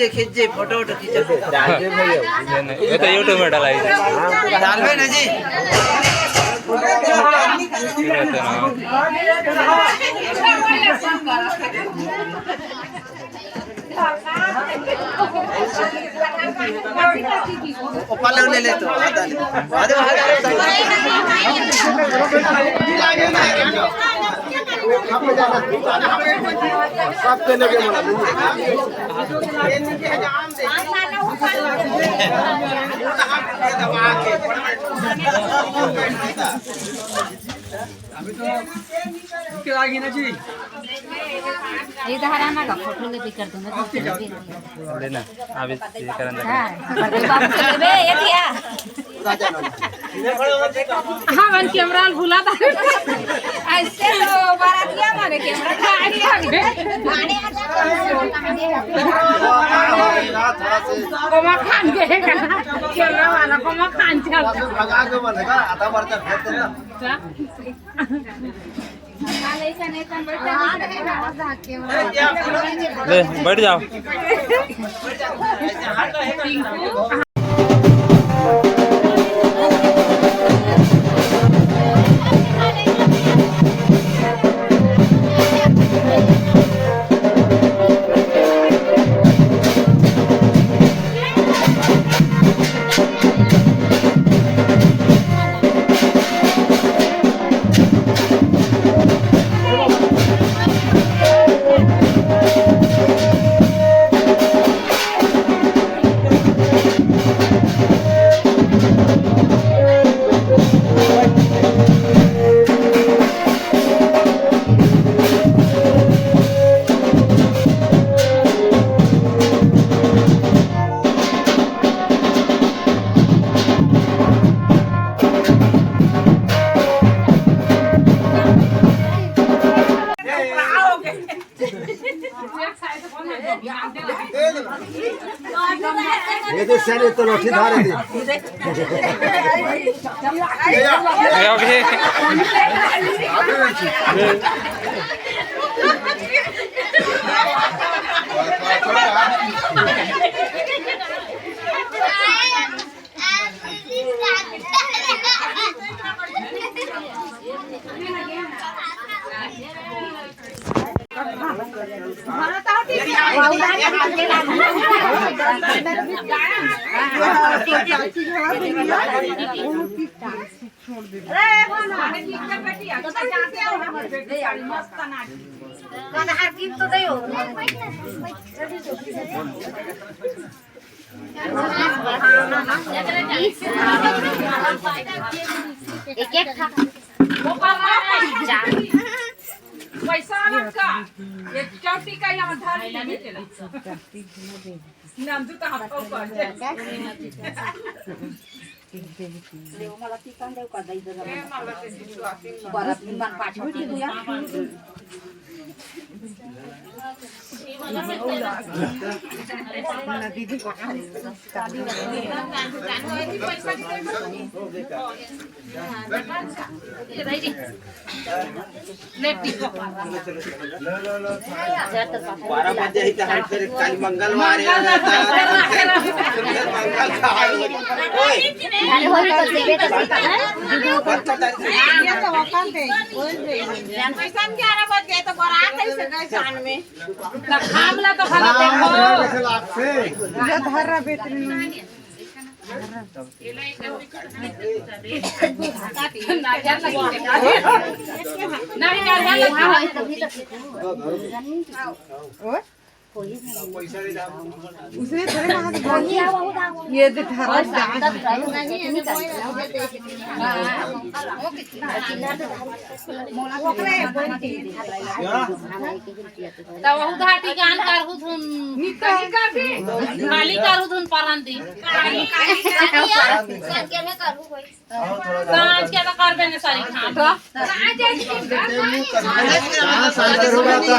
खींचे फोटो वोटो खींचे ये तो यूट्यूब में डाला डाल ना जी ऊपर ले ले तो सबके लगे इधर आना का फोटो ले भी कर दूंगा लेना अभी ये करना हां बाबू चले बे ये दिया हां वन कैमरा भूला था ऐसे तो बारातिया माने कैमरा गाड़ी आ गए कोमा खान के कैमरा वाला कोमा खान चल भगा के बनेगा आधा वर्ष फेंक देना ले बैठ जाओ ये तो सैनिक तो लौटी धारे थी पैसा का ये चौटी का यहाँ धार नाम तो कहाँ पर देव मला ती कांदे देव का दाई जरा परत निमान पाठवून ठेवू या दीदी को काली मंगलवार खामला तो खाली देखो धरा बेटरी नहीं कर लगा उसने थोड़े वहां ये तो धरा तो उधार टिकान कर हुन निकल खाली कर हुन परांती केने करू कोई काज के तो करबे ने सारी खा तो आज साल होगा तो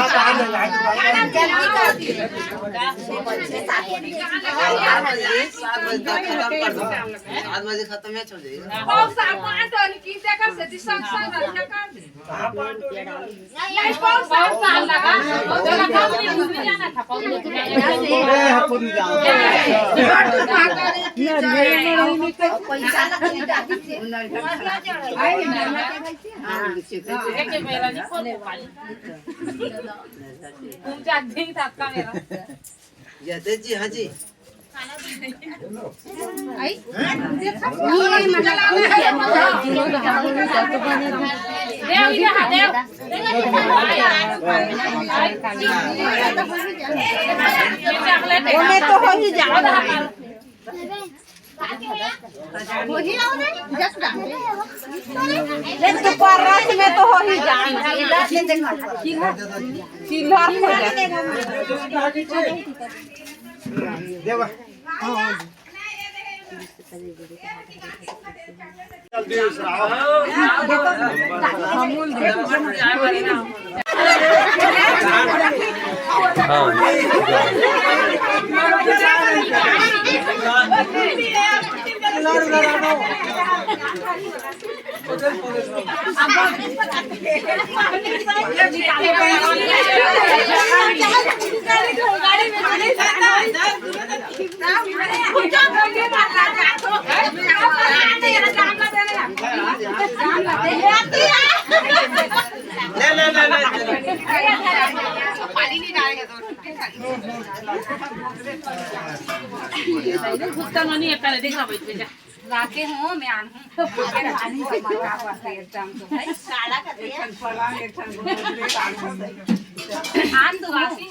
7 बजे खत्म है, छोड़ दे। बहुत सामान तो की जगह से संग संग रखा कर दे नहीं बहुत साल लगा जगह काम नहीं घूमने जाना था पैसा जयदेव जी, हाँ जी। तो हो ही जाएगा रस में तो हो ही जाएगा देवा राके हूँ मैं आन हूँ आन दो आसी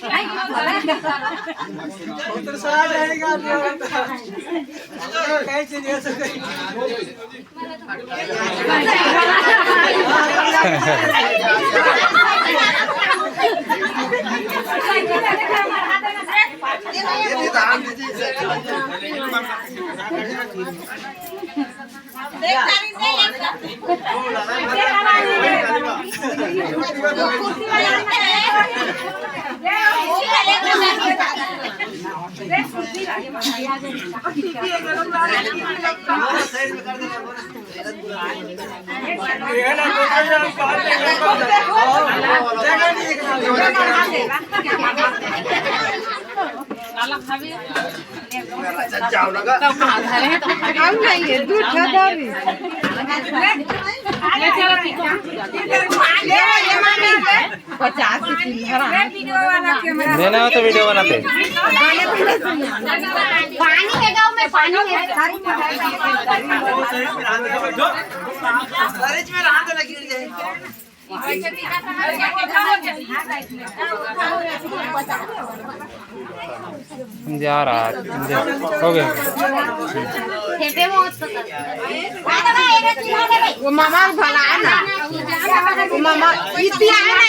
देना हो तो वीडियो बनाते पानी है गाँव में पानी है में रहा तो लगी जाए। जा रहा हो गया वो मामा भला है ना वो मामा इतिहास